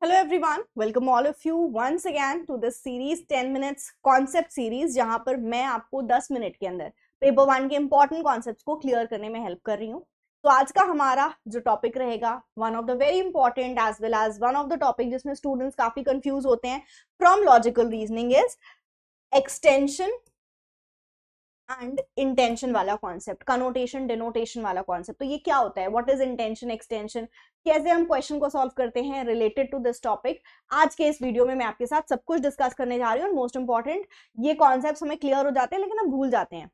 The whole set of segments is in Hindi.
Hello everyone, welcome all of you once again to this series 10 minutes concept series जहां पर मैं आपको 10 मिनट के अंदर पेपर 1 के इंपॉर्टेंट कॉन्सेप्ट्स को क्लियर करने में हेल्प कर रही हूँ। तो आज का हमारा जो टॉपिक रहेगा one of the very important as well as one of the topic जिसमें स्टूडेंट्स काफी कंफ्यूज होते हैं from logical reasoning is extension and intention वाला कॉन्सेप्ट, कनोटेशन डिनोटेशन वाला कॉन्सेप्ट। तो ये क्या होता है, व्हाट इज इंटेंशन एक्सटेंशन, कैसे हम क्वेश्चन को सॉल्व करते हैं रिलेटेड टू दिस टॉपिक। आज के इस वीडियो में मैं आपके साथ सब कुछ डिस्कस करने जा रही हूँ। मोस्ट इंपॉर्टेंट ये कॉन्सेप्ट हमें क्लियर हो जाते हैं लेकिन हम भूल जाते हैं।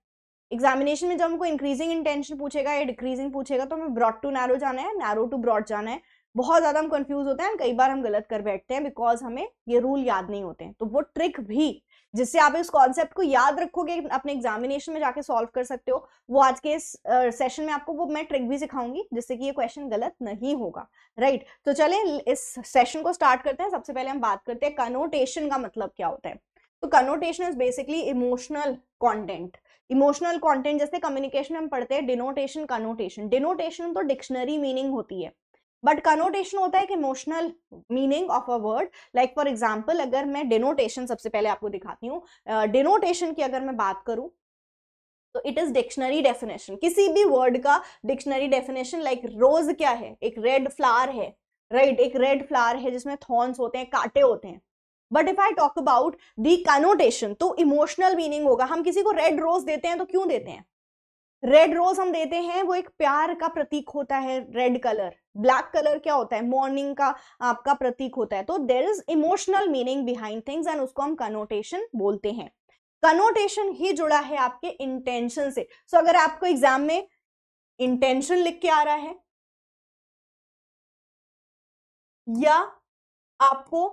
एग्जामिनेशन में जब हमको इंक्रीजिंग इंटेंशन पूछेगा या डिक्रीजिंग पूछेगा तो हमें ब्रॉड टू नैरो जाना है, नैरो टू ब्रॉड जाना है। बहुत ज्यादा हम कंफ्यूज होते हैं, कई बार हम गलत कर बैठते हैं बिकॉज हमें ये रूल याद नहीं होते हैं। तो वो ट्रिक भी जिससे आप इस कॉन्सेप्ट को याद रखोगे, अपने एग्जामिनेशन में जाके सॉल्व कर सकते हो, वो आज के इस सेशन में आपको वो मैं ट्रिक भी सिखाऊंगी जिससे कि ये क्वेश्चन गलत नहीं होगा। राइट, तो चलें इस सेशन को स्टार्ट करते हैं। सबसे पहले हम बात करते हैं कनोटेशन का मतलब क्या होता है। तो connotation is basically emotional content. Emotional content जैसे कम्युनिकेशन में हम पढ़ते हैं डिनोटेशन कनोटेशन। डिनोटेशन तो डिक्शनरी मीनिंग होती है, बट कनोटेशन होता है कि emotional meaning of a word. Like for example अगर मैं डिनोटेशन सबसे पहले आपको दिखाती हूँ, डिनोटेशन की अगर मैं बात करूं तो इट इज डिक्शनरी डेफिनेशन, किसी भी वर्ड का डिक्शनरी डेफिनेशन। लाइक रोज क्या है, एक रेड फ्लावर है। राइट, एक रेड फ्लावर है जिसमें थॉर्न्स होते हैं, कांटे होते हैं। But if I talk about the connotation तो इमोशनल मीनिंग होगा। हम किसी को रेड रोज देते हैं तो क्यों देते हैं? रेड रोज हम देते हैं, वो एक प्यार का प्रतीक होता है रेड कलर। ब्लैक कलर क्या होता है, मॉर्निंग का आपका प्रतीक होता है। तो there is emotional meaning behind things and उसको हम कनोटेशन बोलते हैं। कनोटेशन ही जुड़ा है आपके इंटेंशन से। सो अगर आपको एग्जाम में इंटेंशन लिख के आ रहा है या आपको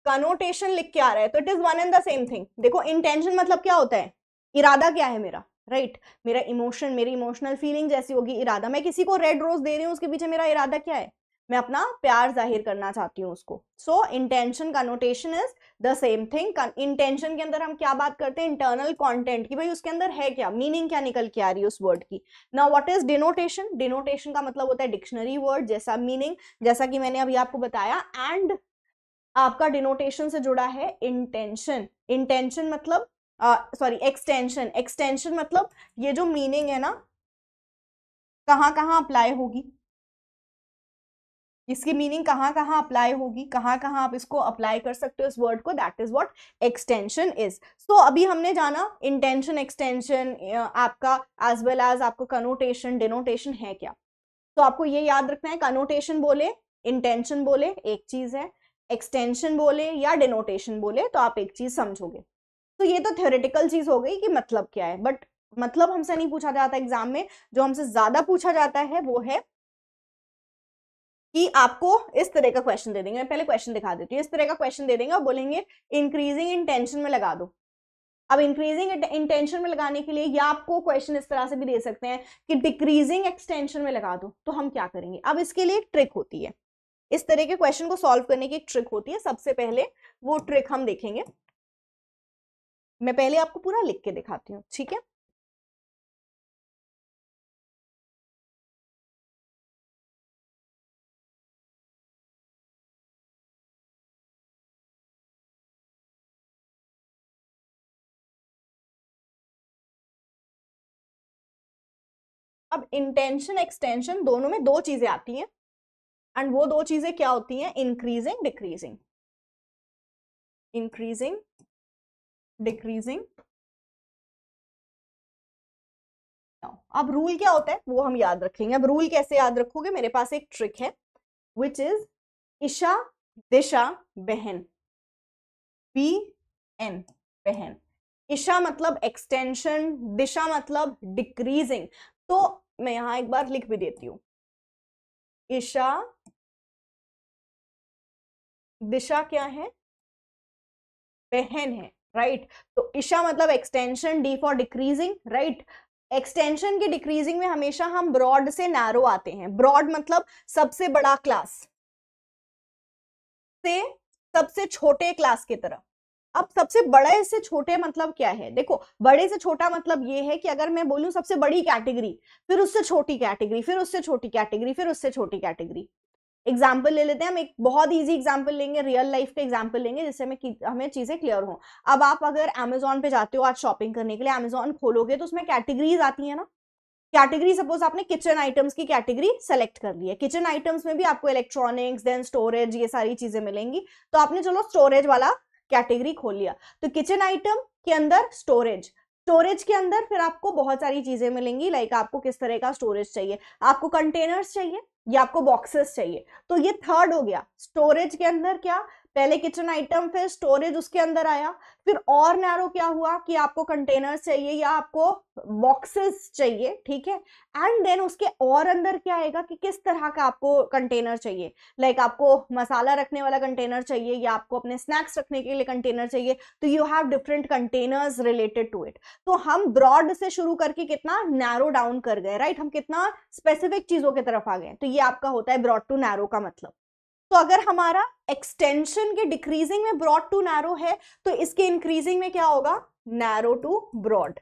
कनोटेशन लिख के आ रहा है तो it is one and the same thing. देखो इंटेंशन मतलब क्या होता है, इरादा क्या है मेरा। राइट, मेरा इमोशन, मेरी इमोशनल फीलिंग जैसी होगी इरादा। मैं किसी को रेड रोज दे रही हूँ, उसके पीछे मेरा इरादा क्या है, मैं अपना प्यार जाहिर करना चाहती हूँ उसको। So intention connotation is the same thing. Intention के अंदर हम क्या बात करते हैं, इंटरनल कंटेंट की, भाई उसके अंदर है क्या, मीनिंग क्या निकल के आ रही है उस वर्ड की। Now what is denotation? Denotation का मतलब होता है डिक्शनरी वर्ड जैसा मीनिंग, जैसा कि मैंने अभी आपको बताया। एंड आपका डिनोटेशन से जुड़ा है इंटेंशन। इंटेंशन मतलब सॉरी एक्सटेंशन। एक्सटेंशन मतलब ये जो मीनिंग है ना, कहां कहां अप्लाई होगी, इसकी मीनिंग कहां कहां अप्लाई होगी, कहां कहां आप इसको अप्लाई कर सकते हो इस वर्ड को, that is what extension is. So अभी हमने जाना इंटेंशन एक्सटेंशन आपका एज वेल एज आपको कनोटेशन डिनोटेशन है क्या। तो आपको ये याद रखना है, कनोटेशन बोले इंटेंशन बोले एक चीज है, एक्सटेंशन बोले या डिनोटेशन बोले तो आप एक चीज समझोगे। तो ये तो थ्योरेटिकल चीज हो गई कि मतलब क्या है, बट मतलब हमसे नहीं पूछा जाता एग्जाम में। जो हमसे ज्यादा पूछा जाता है वो है कि आपको इस तरह का क्वेश्चन दे देंगे। मैं पहले क्वेश्चन दिखा देती हूँ। इस तरह का क्वेश्चन दे देंगे और बोलेंगे इंक्रीजिंग इंटेंशन में लगा दो। अब इंक्रीजिंग इंटेंशन में लगाने के लिए या आपको क्वेश्चन इस तरह से भी दे सकते हैं कि डिक्रीजिंग एक्सटेंशन में लगा दो। तो हम क्या करेंगे, अब इसके लिए एक ट्रिक होती है, इस तरह के क्वेश्चन को सॉल्व करने की एक ट्रिक होती है। सबसे पहले वो ट्रिक हम देखेंगे। मैं पहले आपको पूरा लिख के दिखाती हूँ, ठीक है। अब इंटेंशन एक्सटेंशन दोनों में दो चीजें आती हैं एंड वो दो चीजें क्या होती हैं, इंक्रीजिंग डिक्रीजिंग। Increasing decreasing. अब रूल क्या होता है वो हम याद रखेंगे। अब रूल कैसे याद रखोगे, मेरे पास एक ट्रिक है विच इज ईशा दिशा बहन, बी एन बहन। ईशा मतलब एक्सटेंशन, दिशा मतलब डिक्रीजिंग। तो मैं यहां एक बार लिख भी देती हूं, ईशा दिशा क्या है, बहन है। राइट, तो ईशा मतलब extension, D for decreasing. Right, extension की डिक्रीजिंग में हमेशा हम ब्रॉड से नैरो आते हैं। ब्रॉड मतलब सबसे बड़ा क्लास से सबसे छोटे क्लास की तरफ। अब सबसे बड़े से छोटे मतलब क्या है, देखो बड़े से छोटा मतलब ये है कि अगर मैं बोलूं सबसे बड़ी कैटेगरी, फिर उससे छोटी कैटेगरी, फिर उससे छोटी कैटेगरी, फिर उससे छोटी कैटेगरी। एग्जाम्पल ले लेते हैं हम, एक बहुत इजी एग्जाम्पल लेंगे, रियल लाइफ का एग्जाम्पल लेंगे जिससे हमें चीजें क्लियर हो। अब आप अगर अमेजोन पे जाते हो आज शॉपिंग करने के लिए, अमेजोन खोलोगे तो उसमें कैटेगरीज आती है ना, कैटेगरी सपोज आपने किचन आइटम्स की कैटेगरी सेलेक्ट कर ली है, किचन आइटम्स में भी आपको इलेक्ट्रॉनिक्स देन स्टोरेज ये सारी चीजें मिलेंगी, तो आपने चलो स्टोरेज वाला कैटेगरी खोल लिया, तो किचन आइटम के अंदर स्टोरेज, स्टोरेज के अंदर फिर आपको बहुत सारी चीजें मिलेंगी, लाइक आपको किस तरह का स्टोरेज चाहिए, आपको कंटेनर्स चाहिए या आपको बॉक्सेस चाहिए, तो ये थर्ड हो गया। स्टोरेज के अंदर क्या, पहले किचन आइटम फिर स्टोरेज उसके अंदर आया, फिर और नैरो क्या हुआ कि आपको कंटेनर्स चाहिए या आपको बॉक्सेस चाहिए, ठीक है, एंड देन उसके और अंदर क्या आएगा कि किस तरह का आपको कंटेनर चाहिए, लाइक आपको मसाला रखने वाला कंटेनर चाहिए या आपको अपने स्नैक्स रखने के लिए कंटेनर चाहिए, तो you have different containers related to it. तो हम ब्रॉड से शुरू करके कितना नैरो डाउन कर गए, राइट, हम कितना स्पेसिफिक चीजों की तरफ आ गए, तो ये आपका होता है ब्रॉड टू नैरो का मतलब। तो अगर हमारा एक्सटेंशन के डिक्रीजिंग में ब्रॉड टू नैरो है, तो इसके इंक्रीजिंग में क्या होगा, नैरो टू ब्रॉड।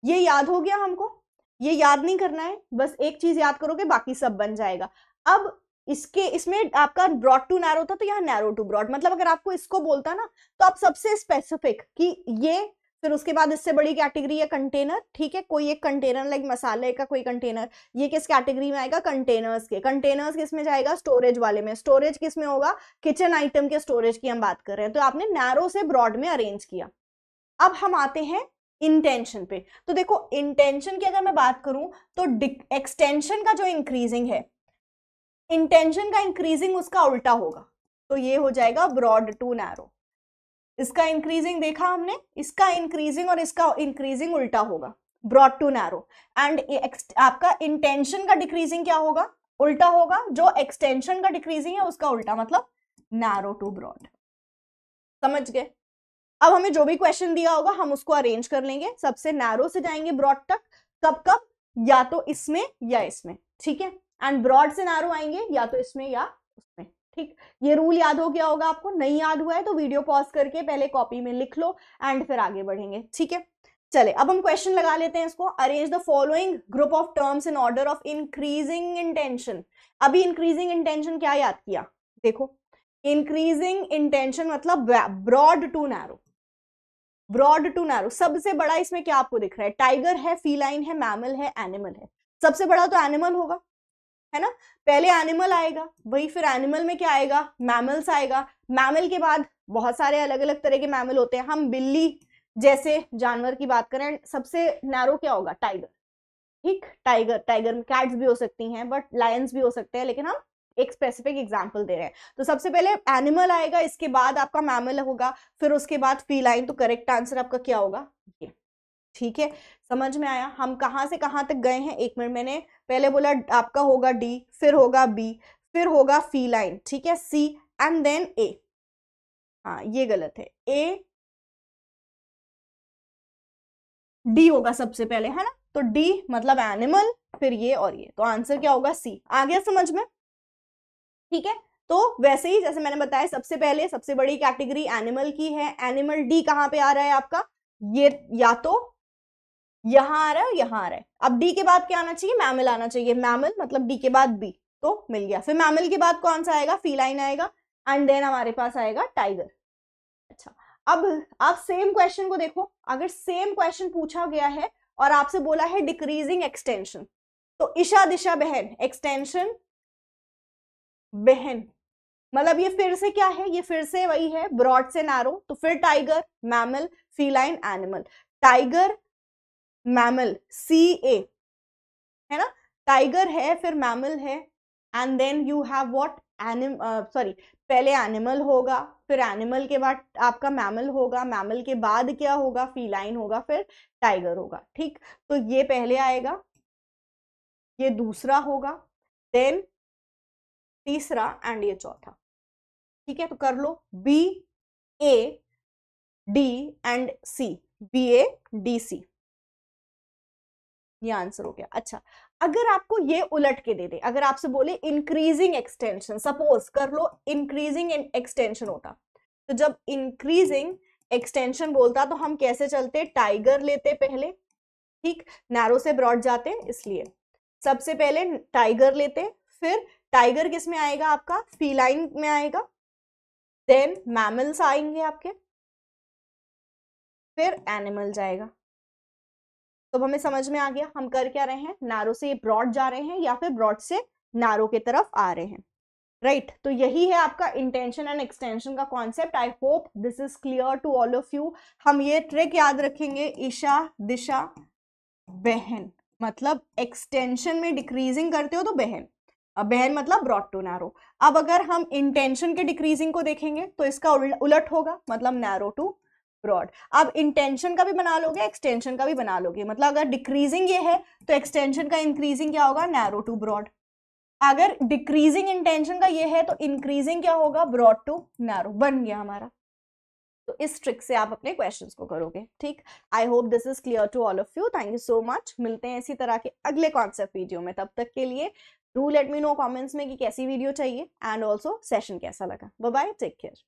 ये याद हो गया हमको, ये याद नहीं करना है, बस एक चीज याद करोगे बाकी सब बन जाएगा। अब इसमें आपका ब्रॉड टू नैरो था, तो यहाँ नैरो टू ब्रॉड, मतलब अगर आपको इसको बोलता ना तो आप सबसे स्पेसिफिक कि ये, फिर उसके बाद इससे बड़ी कैटेगरी है कंटेनर, ठीक है, कोई एक कंटेनर लाइक मसाले का कोई कंटेनर, ये किस कैटेगरी में आएगा, कंटेनर्स के, कंटेनर्स किस में जाएगा, स्टोरेज वाले में, स्टोरेज किस में होगा, किचन आइटम के स्टोरेज की हम बात कर रहे हैं, तो आपने नैरो से ब्रॉड में अरेंज किया। अब हम आते हैं इंटेंशन पे, तो देखो इंटेंशन की अगर मैं बात करूं तो एक्सटेंशन का जो इंक्रीजिंग है, इंटेंशन का इंक्रीजिंग उसका उल्टा होगा, तो ये हो जाएगा ब्रॉड टू नैरो। इसका इंक्रीजिंग देखा हमने, इसका इंक्रीजिंग और इसका इंक्रीजिंग उल्टा होगा, ब्रॉड टू नैरो, एंड आपका इंटेंशन का डिक्रीजिंग क्या होगा, उल्टा होगा, जो एक्सटेंशन का डिक्रीजिंग है उसका उल्टा, मतलब नैरो टू ब्रॉड। समझ गए? अब हमें जो भी क्वेश्चन दिया होगा हम उसको अरेंज कर लेंगे, सबसे नैरो से जाएंगे ब्रॉड तक, कब कब, या तो इसमें या इसमें, ठीक है, एंड ब्रॉड से नैरो आएंगे या तो इसमें या उसमें, ठीक। ये रूल याद हो गया होगा आपको, नहीं याद हुआ है तो वीडियो पॉज करके पहले कॉपी में लिख लो एंड फिर आगे बढ़ेंगे, ठीक है। चले अब हम क्वेश्चन लगा लेते हैं इसको, arrange the following group of terms in order of increasing intention. अभी इंक्रीजिंग इंटेंशन क्या याद किया, देखो इंक्रीजिंग इंटेंशन मतलब broad to narrow, broad to narrow, सबसे बड़ा इसमें क्या आपको दिख रहा है, टाइगर है, फीलाइन है, मैमल है, एनिमल है, सबसे बड़ा तो एनिमल होगा, है ना, पहले एनिमल आएगा, वही फिर एनिमल में क्या आएगा, मैमल्स आएगा, मैमल के बाद बहुत सारे अलग अलग तरह के मैमल होते हैं, हम बिल्ली जैसे जानवर की बात करें, सबसे नैरो क्या होगा, टाइगर, ठीक, टाइगर, टाइगर में कैट्स भी हो सकती हैं बट लायंस भी हो सकते हैं, लेकिन हम एक स्पेसिफिक एग्जांपल दे रहे हैं, तो सबसे पहले एनिमल आएगा, इसके बाद आपका मैमल होगा, फिर उसके बाद फीलाइन, तो करेक्ट आंसर आपका क्या होगा, ये, ठीक है। समझ में आया हम कहां से कहां तक गए हैं, एक मिनट, मैंने पहले बोला आपका होगा डी, फिर होगा बी, फिर होगा फीलाइन, ठीक है, सी एंड देन ए, हाँ ये गलत है, ए डी होगा सबसे पहले, है ना, तो डी मतलब एनिमल, फिर ये और ये, तो आंसर क्या होगा सी, आ गया समझ में, ठीक है। तो वैसे ही जैसे मैंने बताया सबसे पहले सबसे बड़ी कैटेगरी एनिमल की है, एनिमल डी कहां पे आ रहा है आपका, ये या तो यहां आ रहा है यहां आ रहा है, अब डी के बाद क्या आना चाहिए, मैमल आना चाहिए, मैमल मतलब डी के बाद बी, तो मिल गया, फिर मैमल के बाद कौन सा आएगा, फीलाइन आएगा, एंड देन हमारे पास आएगा टाइगर। अच्छा अब आप सेम क्वेश्चन को देखो, अगर सेम क्वेश्चन पूछा गया है और आपसे बोला है डिक्रीजिंग एक्सटेंशन, तो ईशा दिशा बहन, एक्सटेंशन बहन, मतलब ये फिर से क्या है, ये फिर से वही है ब्रॉड से नैरो, तो फिर tiger, mammal, feline, animal, tiger, mammal, C A, है ना, टाइगर है फिर मैमल है, and then you have what, sorry पहले एनिमल होगा, फिर एनिमल के बाद आपका मैमल होगा, मैमल के बाद क्या होगा, फीलाइन होगा, फिर टाइगर होगा, ठीक, तो ये पहले आएगा, ये दूसरा होगा, देन तीसरा एंड ये चौथा, ठीक है, तो कर लो B A D and C, B A D C, ये आंसर हो गया। अच्छा अगर आपको ये उलट के दे दे, अगर आपसे बोले इंक्रीजिंग एक्सटेंशन, सपोज कर लो इंक्रीजिंग एक्सटेंशन होता, तो जब इंक्रीजिंग एक्सटेंशन बोलता तो हम कैसे चलते, टाइगर लेते पहले, ठीक, नैरो से ब्रॉड जाते, इसलिए सबसे पहले टाइगर लेते, फिर टाइगर किस में आएगा आपका, फीलाइन में आएगा, देन मैमल्स आएंगे आपके, फिर एनिमल जाएगा। तो हमें समझ में आ गया हम कर क्या रहे हैं, नैरो से ब्रॉड जा रहे हैं या फिर ब्रॉड से नैरो की तरफ आ रहे हैं, राइट तो यही है आपका इंटेंशन एंड एक्सटेंशन का concept. I hope this is clear to all of you. हम ये ट्रिक याद रखेंगे, ईशा दिशा बहन, मतलब एक्सटेंशन में डिक्रीजिंग करते हो तो बहन, अब बहन मतलब ब्रॉड टू नैरो। अब अगर हम इंटेंशन के डिक्रीजिंग को देखेंगे तो इसका उलट होगा, मतलब नैरो टू ब्रॉड। अब इंटेंशन का भी बना लोगे, एक्सटेंशन का भी बना लोगे, मतलब अगर डिक्रीजिंग ये है तो एक्सटेंशन का इंक्रीजिंग क्या होगा, नैरो टू ब्रॉड। अगर डिक्रीजिंग इंटेंशन का ये है तो इंक्रीजिंग क्या होगा, ब्रॉड टू नैरो। बन गया हमारा। तो इस ट्रिक से आप अपने क्वेश्चंस को करोगे, ठीक। I hope this is clear to all of you. Thank you so much. मिलते हैं इसी तरह के अगले कॉन्सेप्ट वीडियो में, तब तक के लिए do let me know comments में कि कैसी वीडियो चाहिए एंड ऑल्सो सेशन कैसा लगा। Bye bye, take care.